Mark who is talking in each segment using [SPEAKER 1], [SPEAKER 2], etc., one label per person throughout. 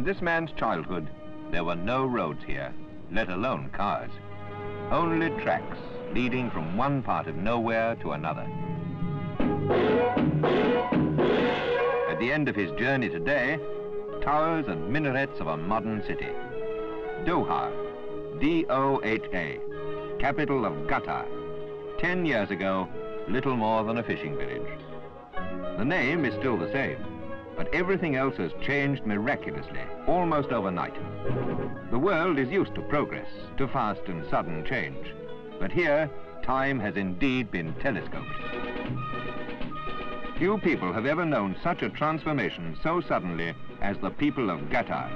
[SPEAKER 1] this man's childhood, there were no roads here, let alone cars. Only tracks leading from one part of nowhere to another. At the end of his journey today, towers and minarets of a modern city. Doha, D-O-H-A, capital of Qatar. 10 years ago, little more than a fishing village. The name is still the same, but everything else has changed miraculously, almost overnight. The world is used to progress, to fast and sudden change. But here, time has indeed been telescoped. Few people have ever known such a transformation so suddenly as the people of Qatar.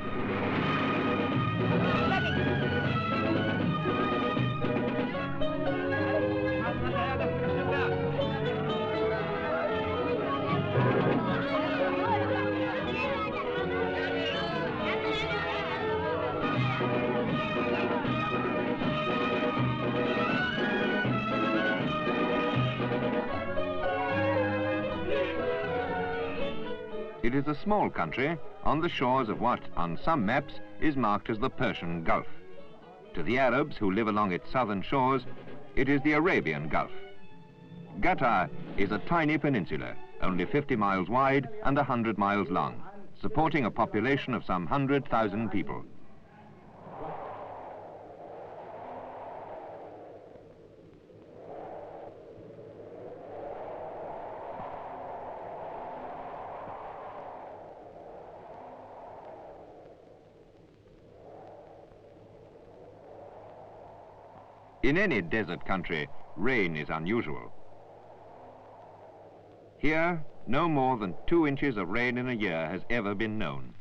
[SPEAKER 1] It is a small country on the shores of what, on some maps, is marked as the Persian Gulf. To the Arabs who live along its southern shores, it is the Arabian Gulf. Qatar is a tiny peninsula, only 50 miles wide and 100 miles long, supporting a population of some 100,000 people. In any desert country, rain is unusual. Here, no more than 2 inches of rain in a year has ever been known.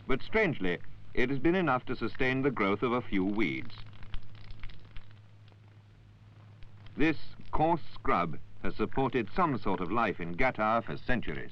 [SPEAKER 1] But strangely, it has been enough to sustain the growth of a few weeds. This coarse scrub has supported some sort of life in Qatar for centuries.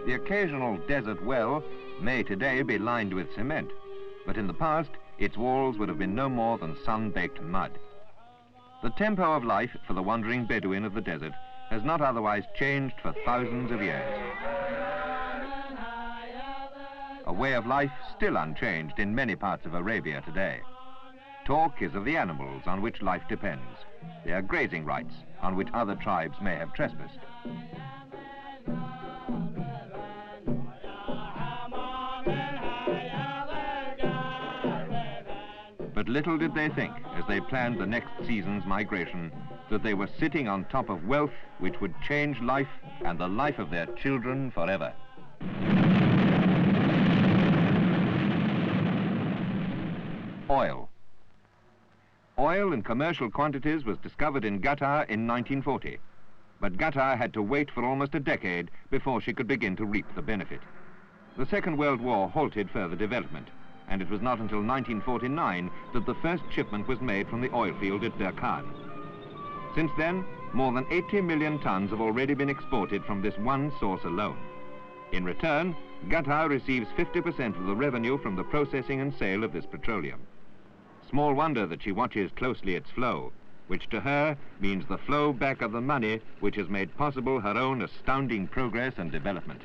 [SPEAKER 1] The occasional desert well may today be lined with cement, but in the past, its walls would have been no more than sun-baked mud. The tempo of life for the wandering Bedouin of the desert has not otherwise changed for thousands of years. A way of life still unchanged in many parts of Arabia today. Talk is of the animals on which life depends, their grazing rights on which other tribes may have trespassed. But little did they think, as they planned the next season's migration, that they were sitting on top of wealth which would change life and the life of their children forever. Oil. Oil in commercial quantities was discovered in Qatar in 1940, but Qatar had to wait for almost a decade before she could begin to reap the benefit. The Second World War halted further development, and it was not until 1949 that the first shipment was made from the oil field at Durkhan. Since then, more than 80 million tons have already been exported from this one source alone. In return, Qatar receives 50% of the revenue from the processing and sale of this petroleum. Small wonder that she watches closely its flow, which to her means the flow back of the money which has made possible her own astounding progress and development.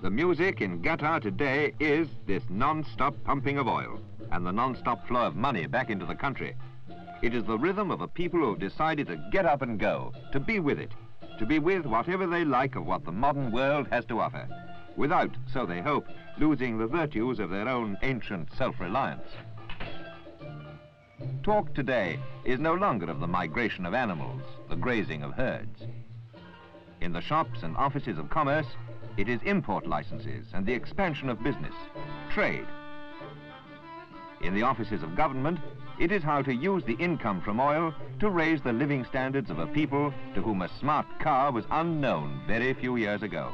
[SPEAKER 1] The music in Qatar today is this non-stop pumping of oil and the non-stop flow of money back into the country. It is the rhythm of a people who have decided to get up and go, to be with it, to be with whatever they like of what the modern world has to offer, without, so they hope, losing the virtues of their own ancient self-reliance. Talk today is no longer of the migration of animals, the grazing of herds. In the shops and offices of commerce, it is import licenses and the expansion of business, trade. In the offices of government, it is how to use the income from oil to raise the living standards of a people to whom a smart car was unknown very few years ago.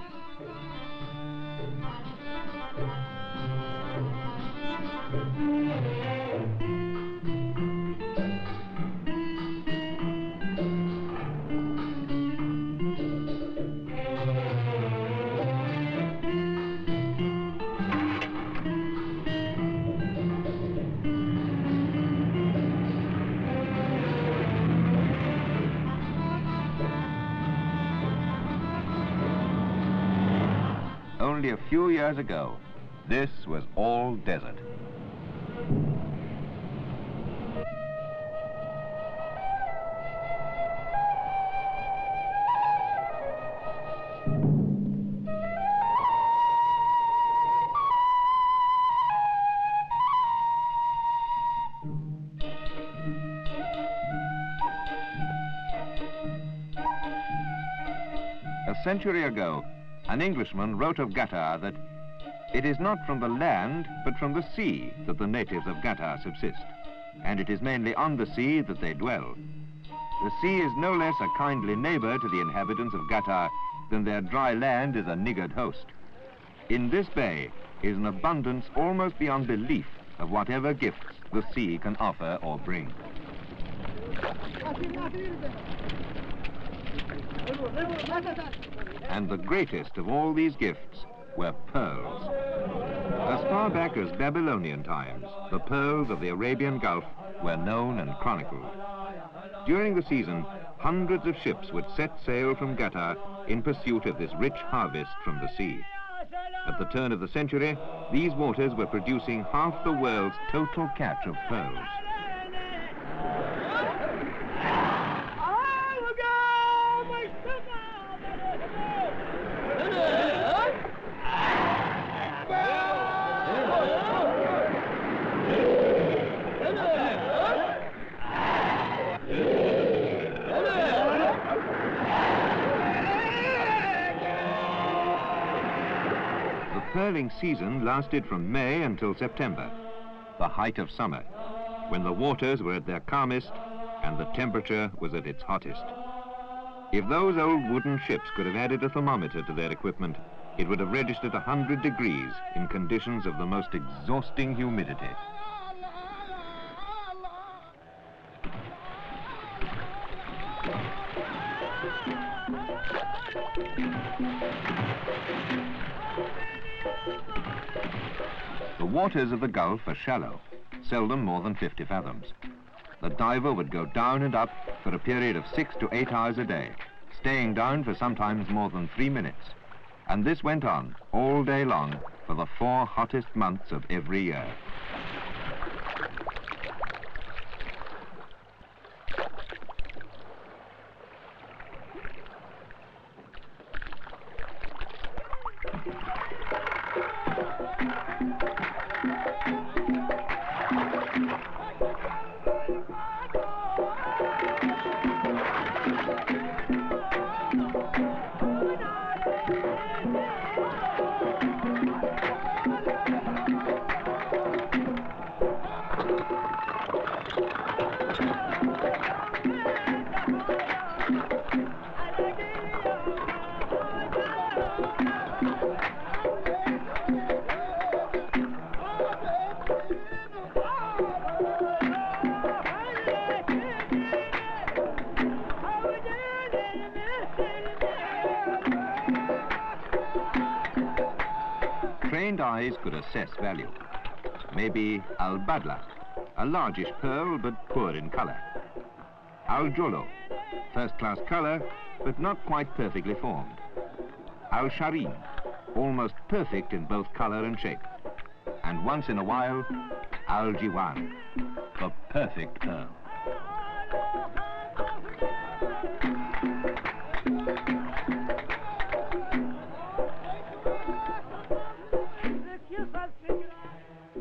[SPEAKER 1] Only a few years ago, this was all desert. A century ago, an Englishman wrote of Qatar that it is not from the land, but from the sea that the natives of Qatar subsist, and it is mainly on the sea that they dwell. The sea is no less a kindly neighbor to the inhabitants of Qatar than their dry land is a niggard host. In this bay is an abundance almost beyond belief of whatever gifts the sea can offer or bring. And the greatest of all these gifts were pearls. As far back as Babylonian times, the pearls of the Arabian Gulf were known and chronicled. During the season, hundreds of ships would set sail from Qatar in pursuit of this rich harvest from the sea. At the turn of the century, these waters were producing half the world's total catch of pearls. The pearling season lasted from May until September, the height of summer, when the waters were at their calmest and the temperature was at its hottest. If those old wooden ships could have added a thermometer to their equipment, it would have registered 100 degrees in conditions of the most exhausting humidity. The waters of the Gulf are shallow, seldom more than 50 fathoms. The diver would go down and up for a period of 6 to 8 hours a day, staying down for sometimes more than 3 minutes. And this went on all day long for the 4 hottest months of every year. Trained eyes could assess value. Maybe al-badla, a largish pearl but poor in color. Al-jolo, first-class color but not quite perfectly formed. Al-sharin, almost perfect in both color and shape. And once in a while, al-jiwan, the perfect pearl.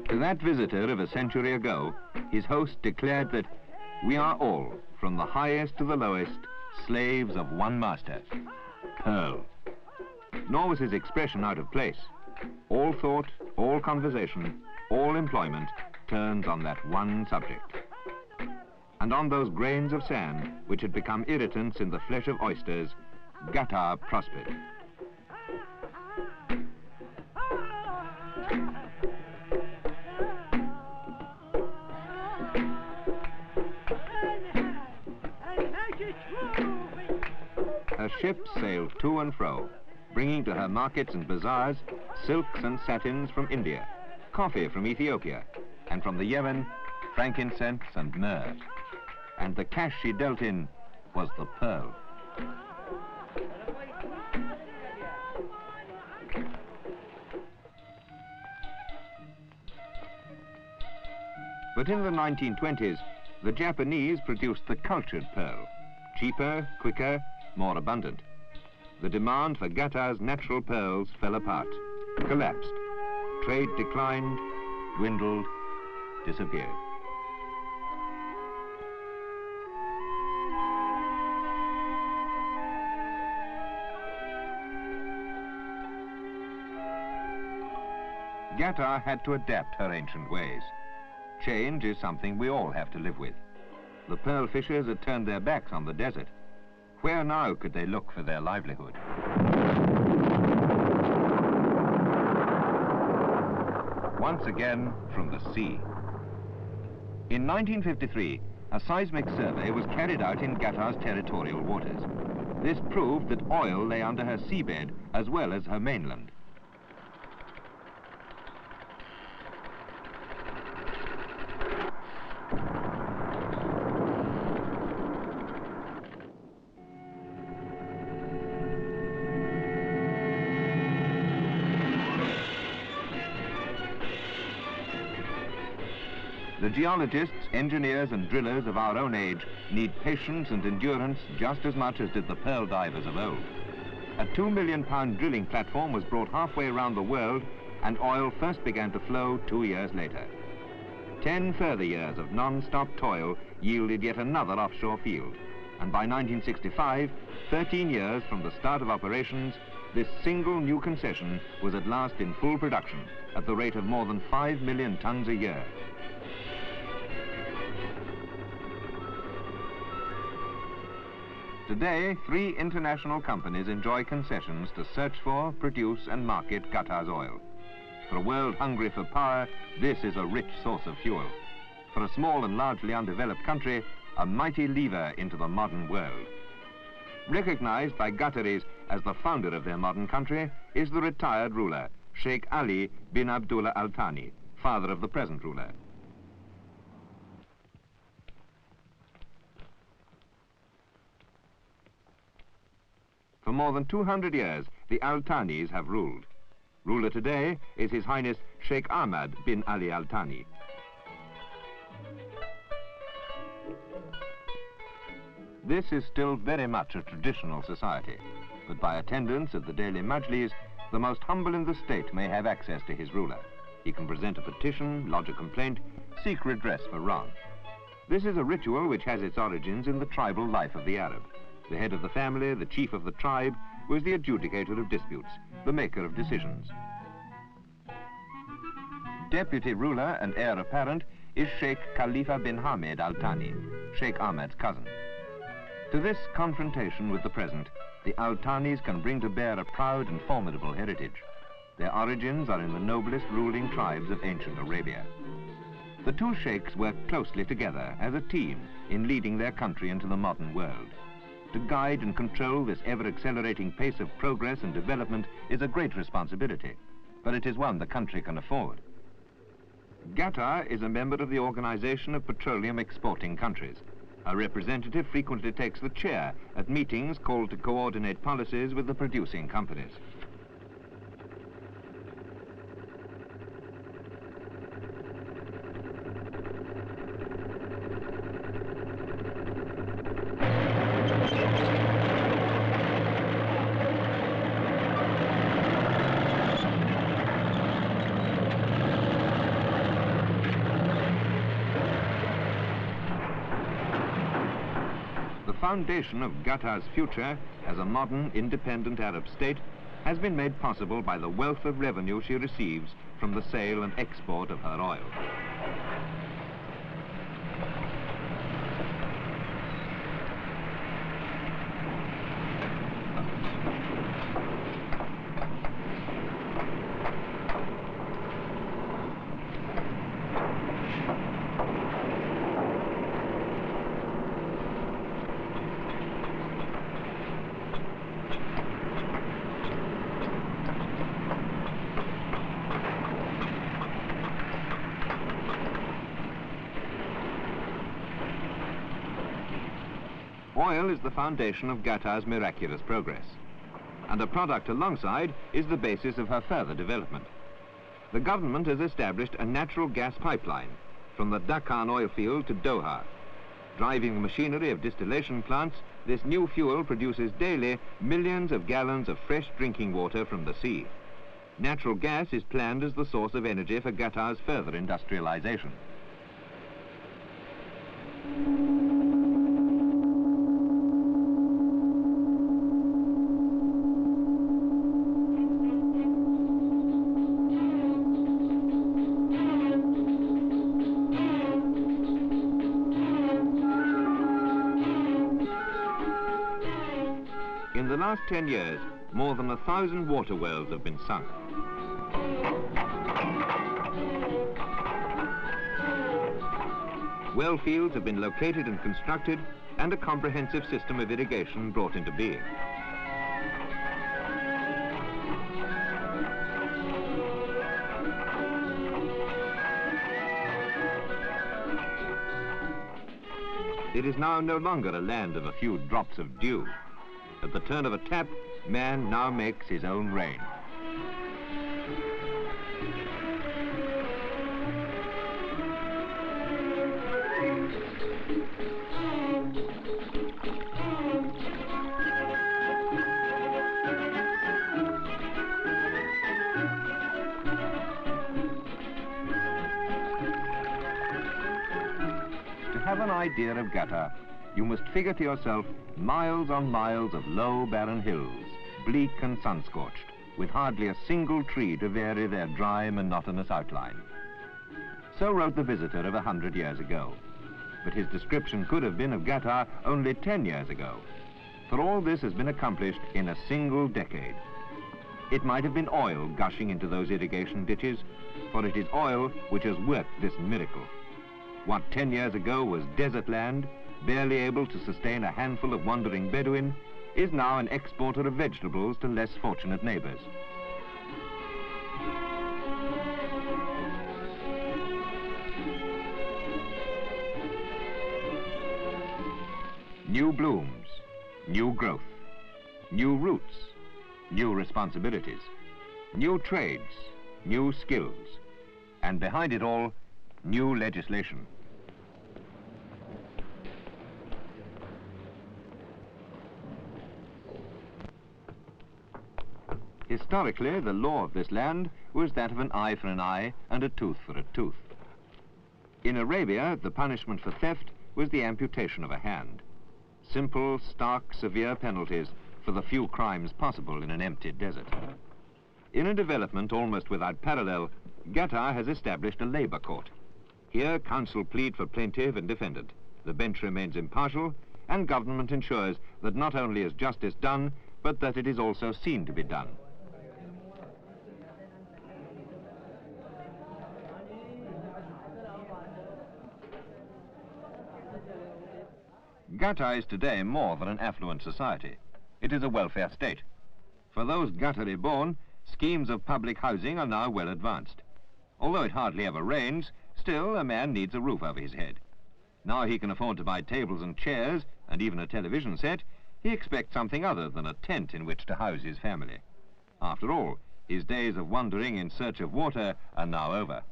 [SPEAKER 1] To that visitor of a century ago, his host declared that we are all, from the highest to the lowest, slaves of one master, pearl. Nor was his expression out of place. All thought, all conversation, all employment turns on that one subject. And on those grains of sand, which had become irritants in the flesh of oysters, Qatar prospered. Her ships sailed to and fro, bringing to her markets and bazaars silks and satins from India, coffee from Ethiopia, and from the Yemen, frankincense and myrrh. And the cash she dealt in was the pearl. But in the 1920s, the Japanese produced the cultured pearl, cheaper, quicker, more abundant. The demand for Qatar's natural pearls fell apart, collapsed. Trade declined, dwindled, disappeared. Qatar had to adapt her ancient ways. Change is something we all have to live with. The pearl fishers had turned their backs on the desert. Where now could they look for their livelihood? Once again, from the sea. In 1953, a seismic survey was carried out in Qatar's territorial waters. This proved that oil lay under her seabed as well as her mainland. The geologists, engineers and drillers of our own age need patience and endurance just as much as did the pearl divers of old. A 2 million pound drilling platform was brought halfway around the world and oil first began to flow 2 years later. 10 further years of non-stop toil yielded yet another offshore field. And by 1965, 13 years from the start of operations, this single new concession was at last in full production at the rate of more than 5 million tons a year. Today, 3 international companies enjoy concessions to search for, produce and market Qatar's oil. For a world hungry for power, this is a rich source of fuel. For a small and largely undeveloped country, a mighty lever into the modern world. Recognized by Qataris as the founder of their modern country is the retired ruler, Sheikh Ali bin Abdullah Al Thani, father of the present ruler. For more than 200 years, the Al Thanis have ruled. Ruler today is His Highness Sheikh Ahmad bin Ali Al Thani. This is still very much a traditional society, but by attendance at the daily majlis, the most humble in the state may have access to his ruler. He can present a petition, lodge a complaint, seek redress for wrong. This is a ritual which has its origins in the tribal life of the Arab. The head of the family, the chief of the tribe, was the adjudicator of disputes, the maker of decisions. Deputy ruler and heir apparent is Sheikh Khalifa bin Hamid Al Thani, Sheikh Ahmad's cousin. To this confrontation with the present, the Al Thanis can bring to bear a proud and formidable heritage. Their origins are in the noblest ruling tribes of ancient Arabia. The two sheikhs work closely together as a team in leading their country into the modern world. To guide and control this ever-accelerating pace of progress and development is a great responsibility, but it is one the country can afford. Qatar is a member of the Organization of Petroleum Exporting Countries. A representative frequently takes the chair at meetings called to coordinate policies with the producing companies. The foundation of Qatar's future as a modern, independent Arab state has been made possible by the wealth of revenue she receives from the sale and export of her oil. Oil is the foundation of Qatar's miraculous progress, and a product alongside is the basis of her further development. The government has established a natural gas pipeline from the Dakhan oil field to Doha. Driving the machinery of distillation plants, this new fuel produces daily millions of gallons of fresh drinking water from the sea. Natural gas is planned as the source of energy for Qatar's further industrialization. In the last 10 years, more than 1,000 water wells have been sunk. Well fields have been located and constructed, and a comprehensive system of irrigation brought into being. It is now no longer a land of a few drops of dew. At the turn of a tap, man now makes his own rain. To have an idea of Qatar, you must figure to yourself miles on miles of low, barren hills, bleak and sun-scorched, with hardly a single tree to vary their dry, monotonous outline. So wrote the visitor of 100 years ago. But his description could have been of Qatar only 10 years ago. For all this has been accomplished in a single decade. It might have been oil gushing into those irrigation ditches, for it is oil which has worked this miracle. What 10 years ago was desert land, barely able to sustain a handful of wandering Bedouin, is now an exporter of vegetables to less fortunate neighbors. New blooms, new growth, new roots, new responsibilities, new trades, new skills, and behind it all, new legislation. Historically, the law of this land was that of an eye for an eye and a tooth for a tooth. In Arabia, the punishment for theft was the amputation of a hand. Simple, stark, severe penalties for the few crimes possible in an empty desert. In a development almost without parallel, Qatar has established a labor court. Here, counsel plead for plaintiff and defendant. The bench remains impartial, and government ensures that not only is justice done, but that it is also seen to be done. Qatar is today more than an affluent society. It is a welfare state. For those Qatari born, schemes of public housing are now well advanced. Although it hardly ever rains, still a man needs a roof over his head. Now he can afford to buy tables and chairs, and even a television set, he expects something other than a tent in which to house his family. After all, his days of wandering in search of water are now over.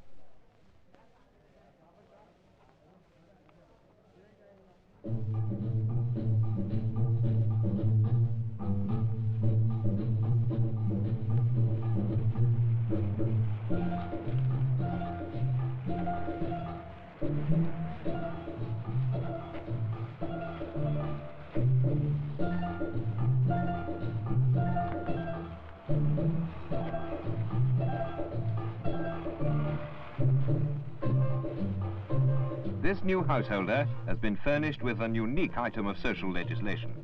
[SPEAKER 1] This new householder has been furnished with an unique item of social legislation.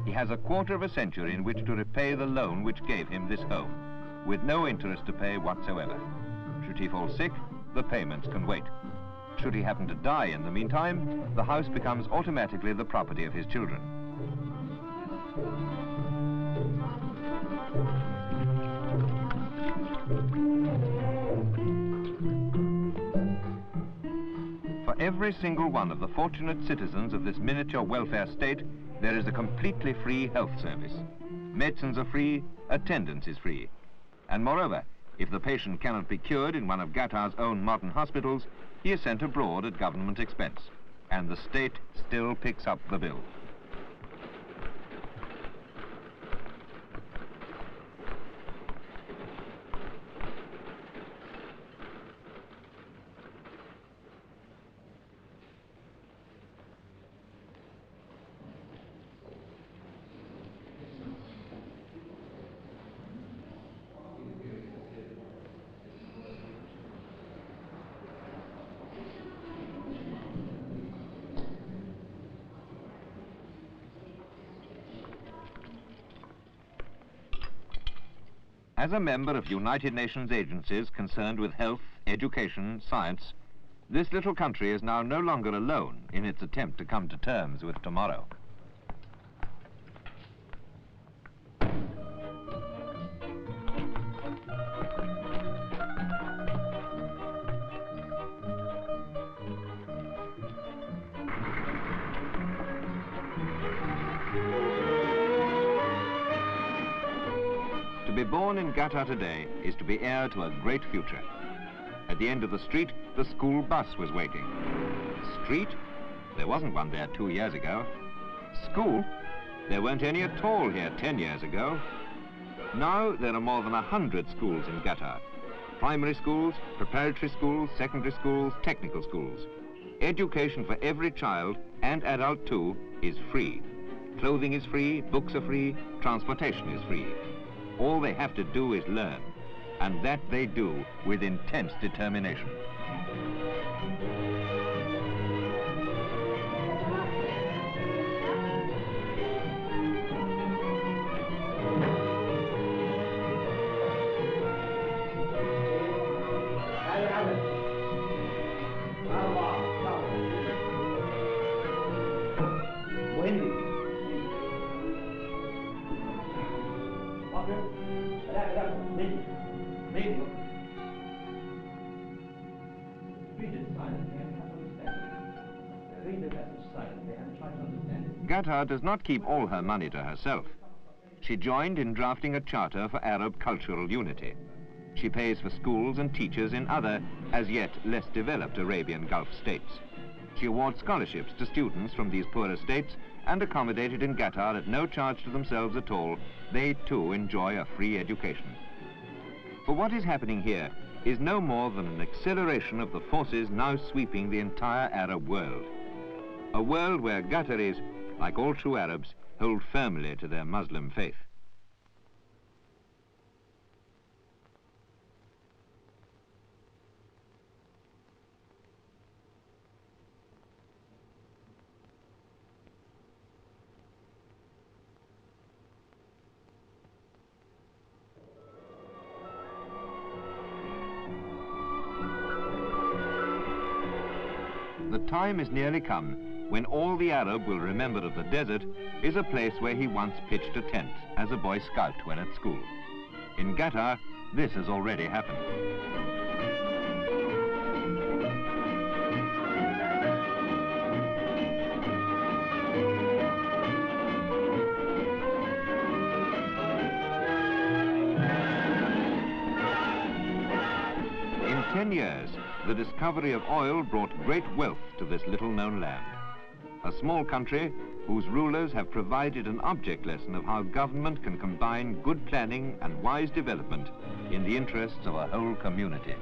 [SPEAKER 1] He has a quarter of a century in which to repay the loan which gave him this home, with no interest to pay whatsoever. Should he fall sick, the payments can wait. Should he happen to die in the meantime, the house becomes automatically the property of his children. For every single one of the fortunate citizens of this miniature welfare state, There is a completely free health service. Medicines are free, attendance is free. And moreover, if the patient cannot be cured in one of Qatar's own modern hospitals, he is sent abroad at government expense, and the state still picks up the bill. As a member of United Nations agencies concerned with health, education, science, this little country is now no longer alone in its attempt to come to terms with tomorrow. To be born in Qatar today is to be heir to a great future. At the end of the street, the school bus was waiting. Street? There wasn't one there 2 years ago. School? There weren't any at all here 10 years ago. Now there are more than 100 schools in Qatar. Primary schools, preparatory schools, secondary schools, technical schools. Education for every child, and adult too, is free. Clothing is free, books are free, transportation is free. All they have to do is learn, and that they do with intense determination. Qatar does not keep all her money to herself. She joined in drafting a charter for Arab cultural unity. She pays for schools and teachers in other, as yet less developed Arabian Gulf states. She awards scholarships to students from these poorer states, and accommodated in Qatar at no charge to themselves at all, they too enjoy a free education. For what is happening here is no more than an acceleration of the forces now sweeping the entire Arab world. A world where Qataris, like all true Arabs, hold firmly to their Muslim faith. The time is nearly come when all the Arab will remember of the desert is a place where he once pitched a tent as a Boy Scout when at school. In Qatar, this has already happened. In 10 years, the discovery of oil brought great wealth to this little-known land. A small country whose rulers have provided an object lesson of how government can combine good planning and wise development in the interests of a whole community.